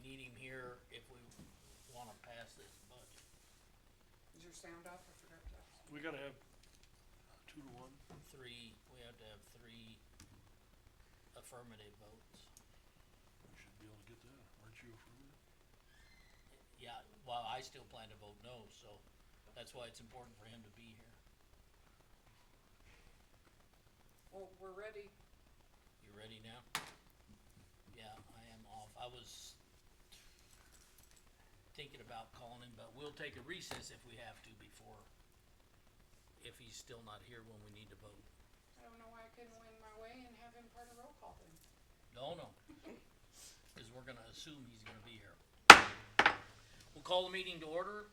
need him here if we wanna pass this budget. Is your sound off? I forgot to ask. We gotta have 2 to 1. We have to have 3 affirmative votes. We should be able to get that. Aren't you affirmative? Yeah, well, I still plan to vote no, so that's why it's important for him to be here. Well, we're ready. You ready now? Yeah, I am off. I was thinking about calling him, but we'll take a recess if we have to before, if he's still not here when we need to vote. I don't know why I couldn't win my way and have him part of roll call then. No, cause we're gonna assume he's gonna be here. We'll call the meeting to order.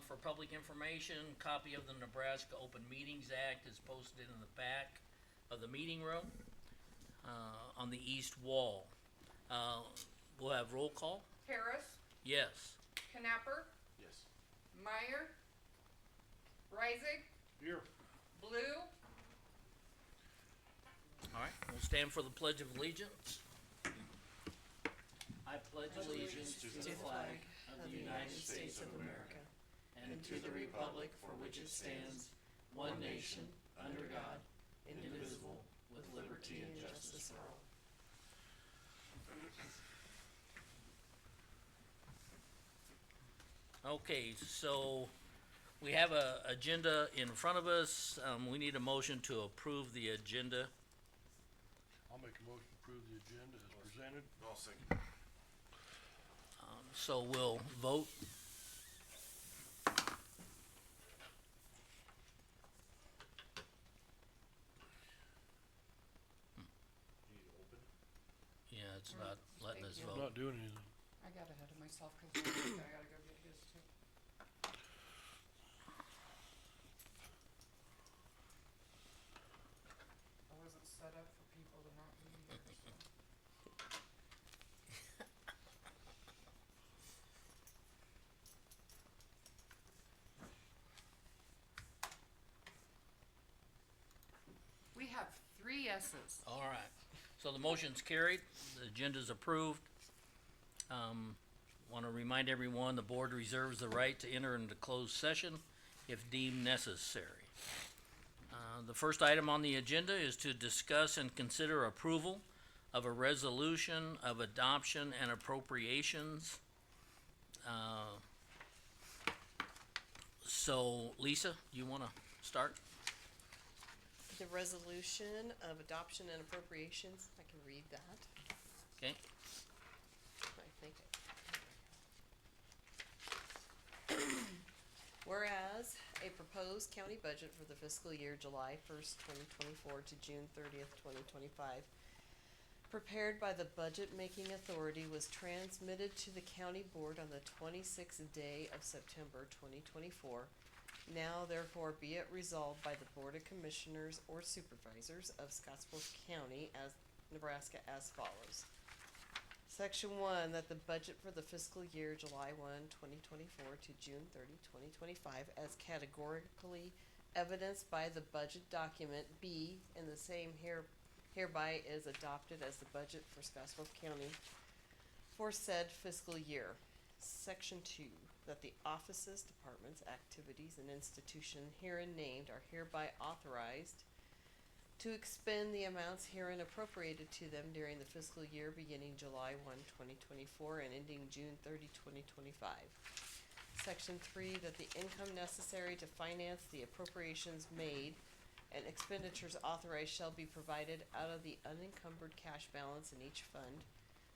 For public information, copy of the Nebraska Open Meetings Act is posted in the back of the meeting room, on the east wall. We'll have roll call. Harris, Yes. Knapper, Yes. Meyer, Reisig, Here. Blue, Alright, we'll stand for the Pledge of Allegiance. I pledge allegiance to the flag of the United States of America and to the republic for which it stands, one nation, under God, indivisible, with liberty and justice for all. Okay, so we have a agenda in front of us. We need a motion to approve the agenda. I'll make a motion to approve the agenda as presented. I'll second. So we'll vote. You need to open it? Yeah, it's not letting us Thank you. vote. Not doing anything. I got ahead of myself cause I gotta go get his too. I wasn't set up for people to not be here, so. We have 3 yeses. Alright, so the motion's carried, the agenda's approved. Wanna remind everyone, the board reserves the right to enter into closed session if deemed necessary. The first item on the agenda is to discuss and consider approval of a resolution of adoption and appropriations. So Lisa, you wanna start? The resolution of adoption and appropriations, I can read that, Okay, I think. Whereas a proposed county budget for the fiscal year July 1st, 2024 to June 30th, 2025, prepared by the Budget Making Authority, was transmitted to the county board on the 26th day of September 2024. Now therefore be it resolved by the Board of Commissioners or Supervisors of Scotts Bluff County as Nebraska as follows. Section 1, that the budget for the fiscal year July 1, 2024 to June 30, 2025, as categorically evidenced by the budget document B, and the same hereby is adopted as the budget for Scotts Bluff County for said fiscal year. Section 2, that the offices, departments, activities, and institution herein named are hereby authorized to expend the amounts herein appropriated to them during the fiscal year beginning July 1, 2024 and ending June 30, 2025. Section 3, that the income necessary to finance the appropriations made and expenditures authorized shall be provided out of the unencumbered cash balance in each fund,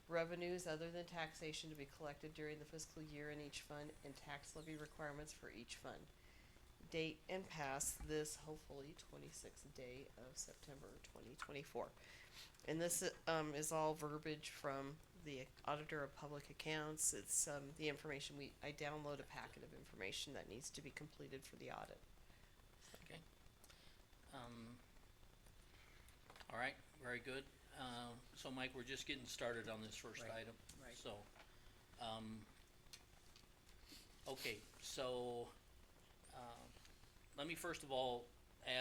revenues other than taxation to be collected during the fiscal year in each fund, and tax levy requirements for each fund. Date and pass this hopefully 26th day of September 2024. And this is all verbiage from the Auditor of Public Accounts. It's the information I download a packet of information that needs to be completed for the audit. okay. Alright, very good. So Mike, we're just getting started on this first Right, item. right. So, okay, so, let me first of all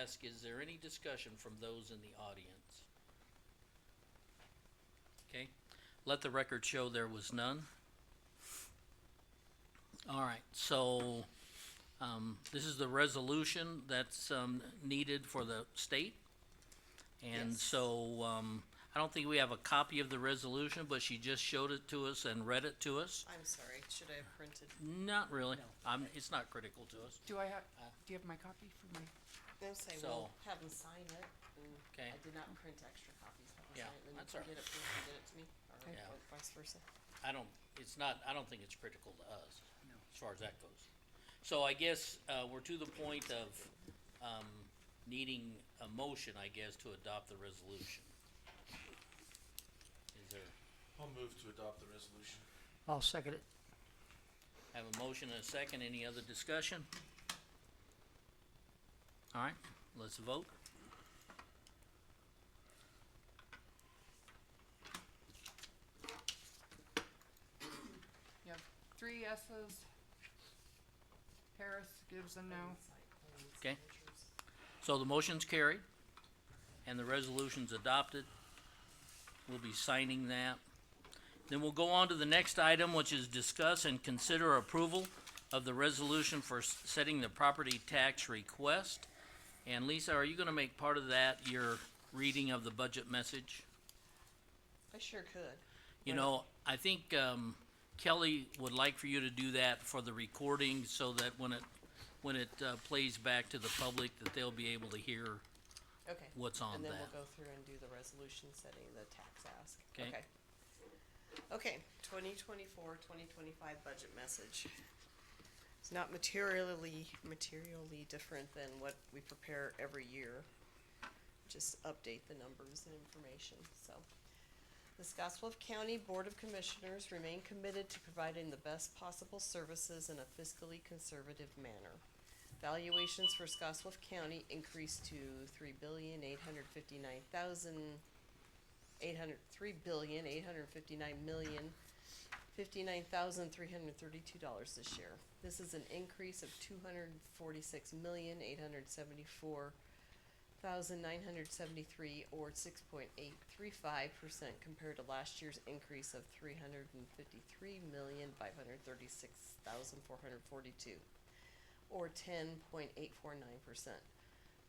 ask, is there any discussion from those in the audience? Okay, let the record show there was none. Alright, so, this is the resolution that's, needed for the state. And Yes. so, I don't think we have a copy of the resolution, but she just showed it to us and read it to us. I'm sorry, should I have printed? Not really, it's not critical to us. Do I have, do you have my copy for my? No, say, So- we'll have them sign it, and Okay. I did not print extra copies, have them Yeah, sign it, and then that's you all can get it printed and get it to me, or Yeah. vice versa. I don't think it's critical to us, as far as that goes. So I guess, we're to the point of, needing a motion, I guess, to adopt the resolution. Is there, I'll move to adopt the resolution. I'll second it. have a motion and a second, any other discussion? Alright, let's vote. You have 3 yeses. Harris gives a no. Okay. So the motion's carried, and the resolution's adopted. We'll be signing that. Then we'll go on to the next item, which is discuss and consider approval of the resolution for setting the property tax request. And Lisa, are you gonna make part of that your reading of the budget message? I sure could. You know, I think, Kelly would like for you to do that for the recording, so that when it plays back to the public, that they'll be able to hear Okay. what's on And then that. we'll go through and do the resolution setting the tax ask. 'Kay. Okay, 2024-2025 budget message. It's not materially different than what we prepare every year. Just update the numbers and information, so. The Scotts Bluff County Board of Commissioners remain committed to providing the best possible services in a fiscally conservative manner. Valuations for Scotts Bluff County increased to $3,859,332 this year. This is an increase of $246,874,973, or 6.835% compared to last year's increase of $353,536,442, or 10.849%.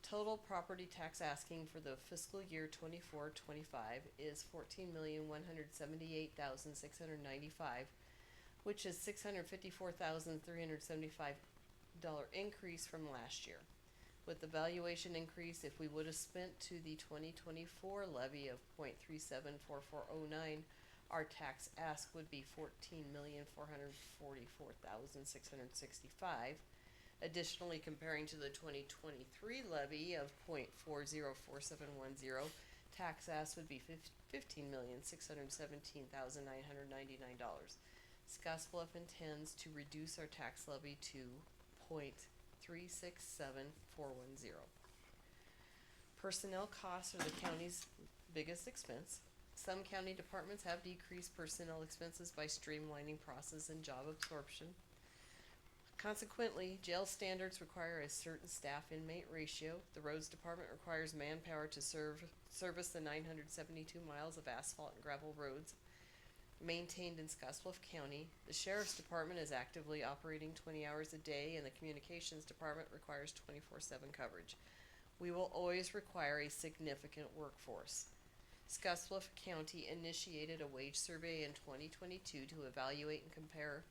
Total property tax asking for the fiscal year 24-25 is $14,178,695, which is $654,375 increase from last year. With the valuation increase, if we would have spent to the 2024 levy of .374409, our tax ask would be $14,444,665. Additionally, comparing to the 2023 levy of .404710, tax ask would be $15,617,999. Scotts Bluff intends to reduce our tax levy to .367410. Personnel costs are the county's biggest expense. Some county departments have decreased personnel expenses by streamlining process and job absorption. Consequently, jail standards require a certain staff-inmate ratio. The roads department requires manpower to service the 972 miles of asphalt and gravel roads maintained in Scotts Bluff County. The sheriff's department is actively operating 20 hours a day, and the communications department requires 24/7 coverage. We will always require a significant workforce. Scotts Bluff County initiated a wage survey in 2022 to evaluate and compare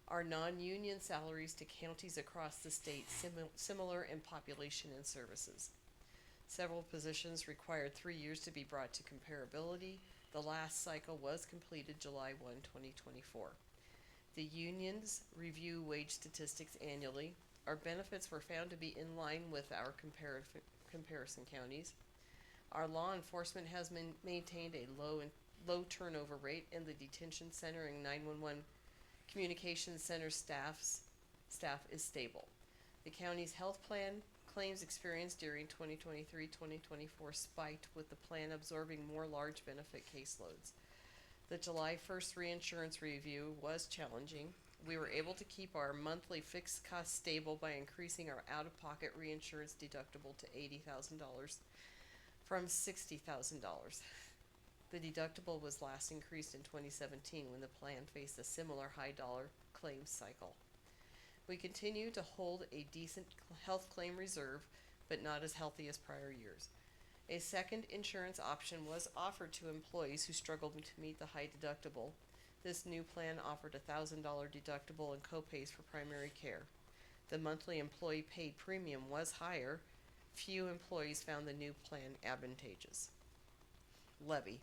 our non-union salaries to counties across the state similar in population and services. Several positions required 3 years to be brought to comparability. The last cycle was completed July 1, 2024. The unions review wage statistics annually. Our benefits were found to be in line with our comparison counties. Our law enforcement has maintained a low turnover rate, and the detention center and 911 communications center staff is stable. The county's health plan claims experience during 2023-2024 spiked, with the plan absorbing more large benefit caseloads. The July 1st reinsurance review was challenging. We were able to keep our monthly fixed costs stable by increasing our out-of-pocket reinsurance deductible to $80,000 from $60,000. The deductible was last increased in 2017 when the plan faced a similar high dollar claims cycle. We continue to hold a decent health claim reserve, but not as healthy as prior years. A second insurance option was offered to employees who struggled to meet the high deductible. This new plan offered $1,000 deductible and copays for primary care. The monthly employee paid premium was higher. Few employees found the new plan advantageous. Levy.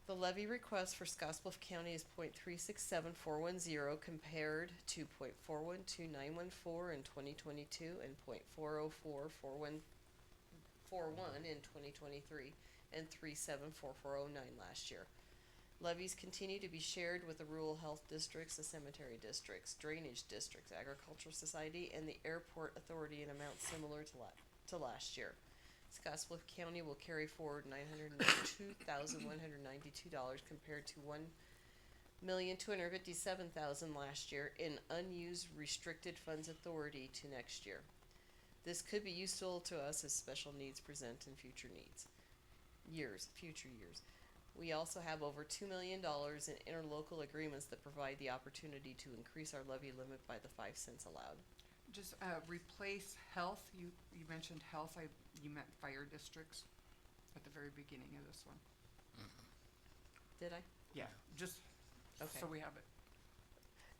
The levy request for Scotts Bluff County is .367410 compared to .412914 in 2022 and .4044141 in 2023 and 374409 last year. Levies continue to be shared with the rural health districts, the cemetery districts, drainage districts, agricultural society, and the airport authority in amounts similar to last year. Scotts Bluff County will carry forward $902,192 compared to $1,257,000 last year in unused restricted funds authority to next year. This could be useful to us as special needs present in future years. We also have over $2 million in interlocal agreements that provide the opportunity to increase our levy limit by the 5 cents allowed. Just, replace health, you mentioned health, you meant fire districts at the very beginning of this one. Did I? Yeah, just, Okay. so we have it.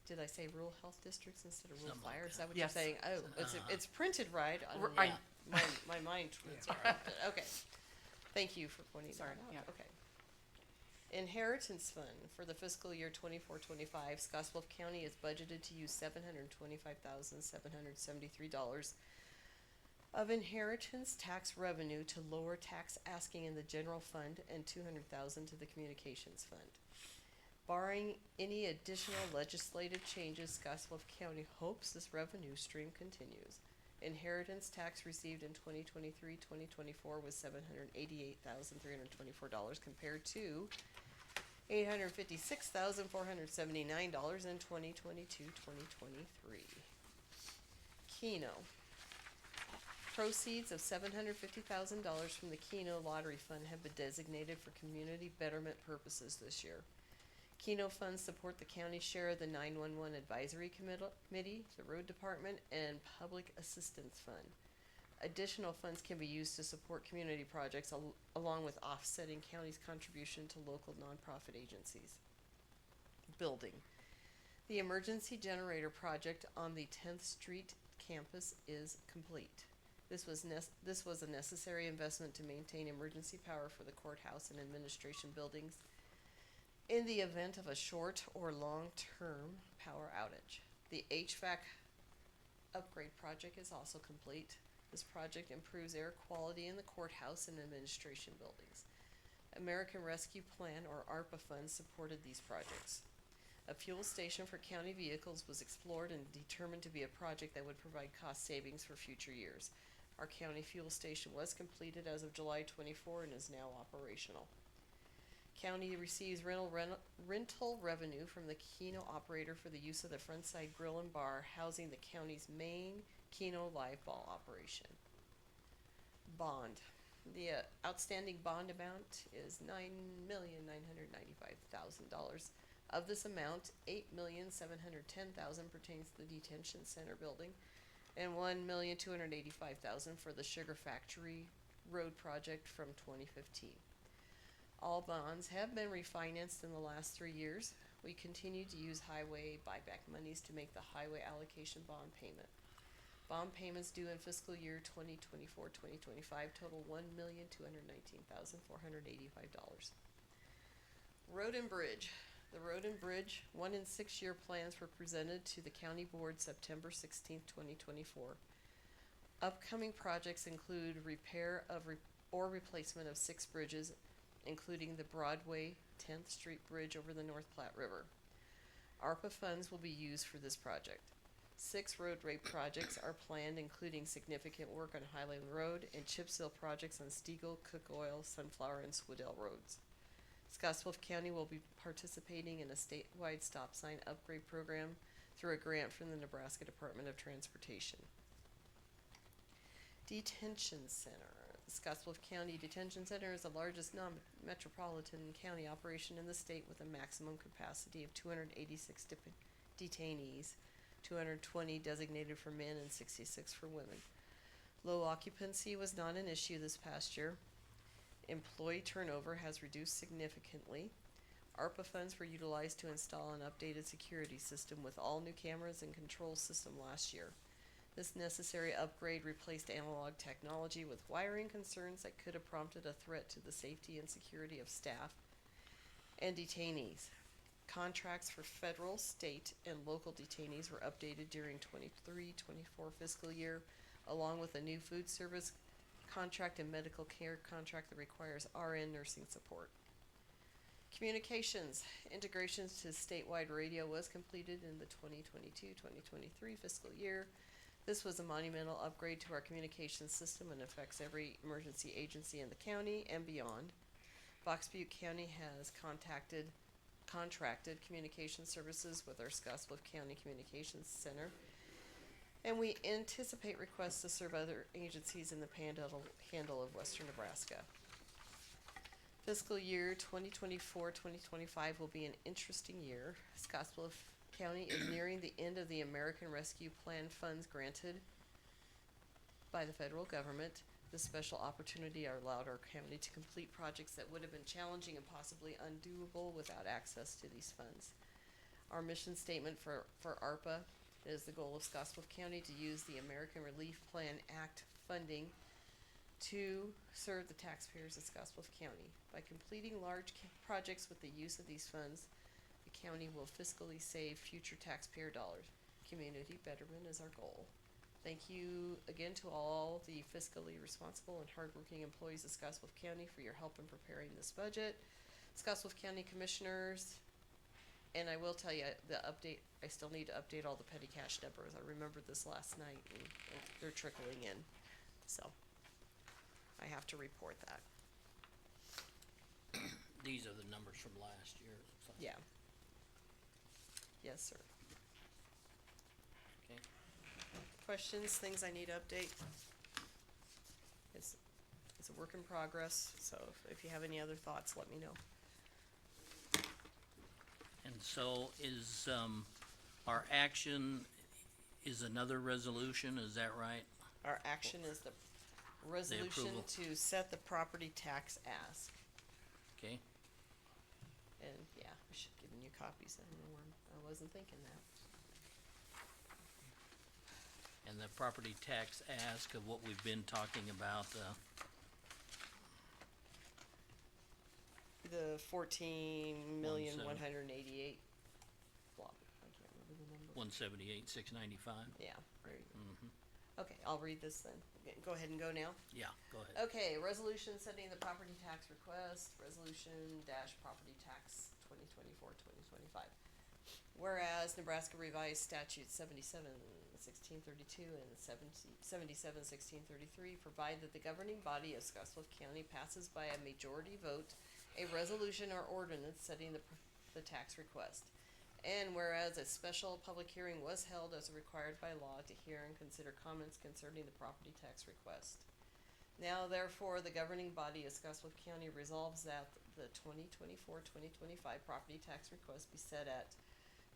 Did I say rural health districts instead of rural Something like fire? Is that. that what Yes. you're saying? Oh, it's printed right. I- My mind It's tweets. all right. Okay. Thank you for pointing Sorry, that out. yeah. Okay. Inheritance Fund for the fiscal year 24-25, Scotts Bluff County is budgeted to use $725,773 of inheritance tax revenue to lower tax asking in the general fund and $200,000 to the communications fund. Barring any additional legislative changes, Scotts Bluff County hopes this revenue stream continues. Inheritance tax received in 2023-2024 was $788,324 compared to $856,479 in 2022-2023. Keno. Proceeds of $750,000 from the Keno Lottery Fund have been designated for community betterment purposes this year. Keno funds support the county share of the 911 Advisory Committee, the Road Department, and Public Assistance Fund. Additional funds can be used to support community projects along with offsetting county's contribution to local nonprofit agencies. Building. The emergency generator project on the 10th Street campus is complete. This was a necessary investment to maintain emergency power for the courthouse and administration buildings in the event of a short or long-term power outage. The HVAC upgrade project is also complete. This project improves air quality in the courthouse and administration buildings. American Rescue Plan, or ARPA funds, supported these projects. A fuel station for county vehicles was explored and determined to be a project that would provide cost savings for future years. Our county fuel station was completed as of July 24 and is now operational. County receives rental revenue from the Keno operator for the use of the frontside grill and bar housing the county's main Keno live ball operation. Bond. The outstanding bond amount is $9,995,000. Of this amount, $8,710,000 pertains to the detention center building, and $1,285,000 for the sugar factory road project from 2015. All bonds have been refinanced in the last 3 years. We continue to use highway buyback monies to make the highway allocation bond payment. Bond payments due in fiscal year 2024-2025 total $1,219,485. Road and Bridge. The Road and Bridge 1 and 6 year plans were presented to the County Board September 16, 2024. Upcoming projects include repair of or replacement of 6 bridges, including the Broadway 10th Street Bridge over the North Platte River. ARPA funds will be used for this project. 6 roadway projects are planned, including significant work on Highland Road and chip seal projects on Stegall, Cook Oil, Sunflower, and Swedell roads. Scotts Bluff County will be participating in a statewide stop sign upgrade program through a grant from the Nebraska Department of Transportation. Detention Center. The Scotts Bluff County Detention Center is the largest non-metropolitan county operation in the state with a maximum capacity of 286 detainees. 220 designated for men and 66 for women. Low occupancy was not an issue this past year. Employee turnover has reduced significantly. ARPA funds were utilized to install an updated security system with all new cameras and control system last year. This necessary upgrade replaced analog technology with wiring concerns that could have prompted a threat to the safety and security of staff and detainees. Contracts for federal, state, and local detainees were updated during 23-24 fiscal year, along with a new food service contract and medical care contract that requires RN nursing support. Communications. Integrations to statewide radio was completed in the 2022-2023 fiscal year. This was a monumental upgrade to our communications system and affects every emergency agency in the county and beyond. Fox Butte County has contracted communication services with our Scotts Bluff County Communications Center, and we anticipate requests to serve other agencies in the panhandle of western Nebraska. Fiscal year 2024-2025 will be an interesting year. Scotts Bluff County is nearing the end of the American Rescue Plan funds granted by the federal government. This special opportunity allowed our county to complete projects that would have been challenging and possibly undoable without access to these funds. Our mission statement for ARPA is the goal of Scotts Bluff County to use the American Relief Plan Act funding to serve the taxpayers of Scotts Bluff County. By completing large projects with the use of these funds, the county will fiscally save future taxpayer dollars. Community betterment is our goal. Thank you again to all the fiscally responsible and hardworking employees of Scotts Bluff County for your help in preparing this budget. Scotts Bluff County Commissioners, and I will tell you, I still need to update all the petty cash numbers. I remembered this last night and they're trickling in. So, I have to report that. These are the numbers from last year. So. Yeah. Yes, sir. Okay. Questions, things I need to update? It's a work in progress, so if you have any other thoughts, let me know. And so is, our action is another resolution, is that right? Our action is the resolution approval. to set the property tax ask. Okay, And yeah, I should have given you copies. I wasn't thinking that. and the property tax ask of what we've been talking about, The 14,188,000. Blah, I can't remember the number. 178,695. Yeah, right. Mm-hmm. Okay, I'll read this then. Okay, go ahead and go now. Yeah, go ahead. Okay, resolution setting the property tax request, resolution dash property tax 2024-2025. Whereas Nebraska revised statute 77-1632 and 77-1633 provide that the governing body of Scotts Bluff County passes by a majority vote a resolution or ordinance setting the tax request. And whereas a special public hearing was held as required by law to hear and consider comments concerning the property tax request. Now therefore, the governing body of Scotts Bluff County resolves that the 2024-2025 property tax request be set at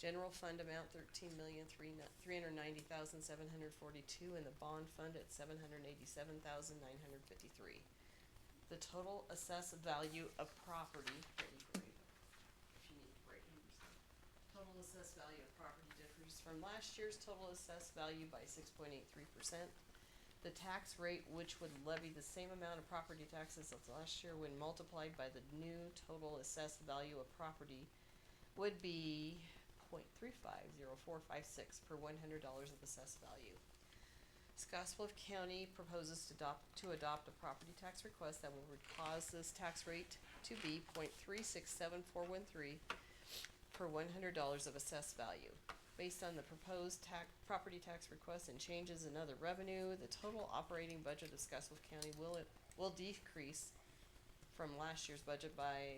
general fund amount $13,390,742 and the bond fund at $787,953. The total assessed value of property, if you need to break it yourself. Total assessed value of property differs from last year's total assessed value by 6.83%. The tax rate, which would levy the same amount of property taxes as last year when multiplied by the new total assessed value of property, would be 0.350456 per $100 of assessed value. Scotts Bluff County proposes to adopt a property tax request that will cause this tax rate to be 0.367413 per $100 of assessed value. Based on the proposed property tax request and changes in other revenue, the total operating budget of Scotts Bluff County will decrease from last year's budget by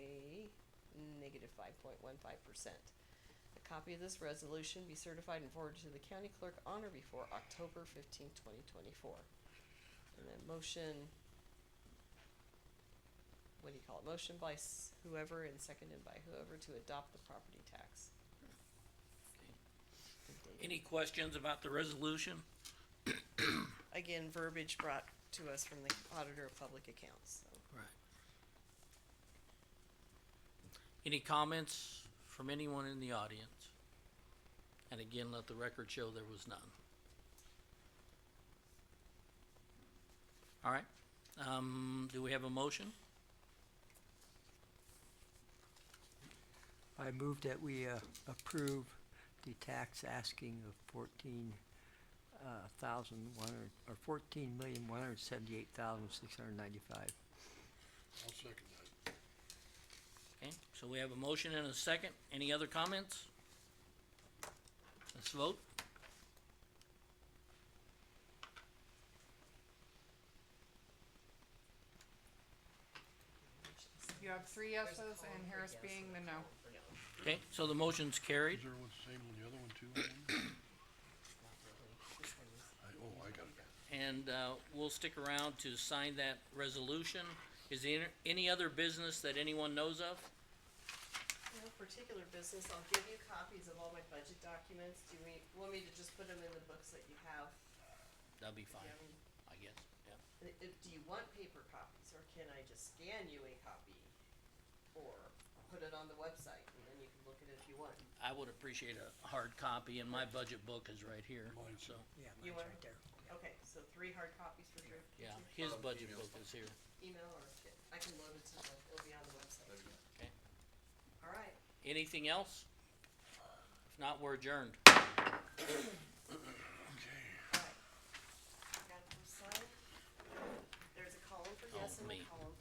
negative 5.15%. A copy of this resolution be certified and forwarded to the county clerk on or before October 15th, 2024. And then motion, what do you call it? Motion by whoever and seconded by whoever to adopt the property tax. Okay. And Any questions about the resolution? Again, verbiage brought to us from the Auditor of Public Accounts, so. Right. Any comments from anyone in the audience? And again, let the record show there was none. All right, do we have a motion? I move that we approve the tax asking of $14,178,695. I'll second that. Okay, so we have a motion and a second. Any other comments? Let's vote. You have 3 yeses and Harris being the no. Okay, so the motion's carried. Is there one the same on the other one too? I got it. And, we'll stick around to sign that resolution. Is there any other business that anyone knows of? No particular business, I'll give you copies of all my budget documents. Do you want me to just put them in the books that you have? That'll be Do fine, you have 'em? I guess, yeah. Do you want paper copies, or can I just scan you a copy? Or put it on the website, and then you can look at it if you want. I would appreciate a hard copy, and my budget book is right here, Mine so, Yeah, You mine's want- right there. Okay, so 3 hard copies for sure. yeah, his budget email. book is here. Email or, I can load it to the, it'll be on the website. Okay. Alright, Anything else? If not, we're adjourned. alright. Got it for sign. There's a column for Oh, yes and me. a column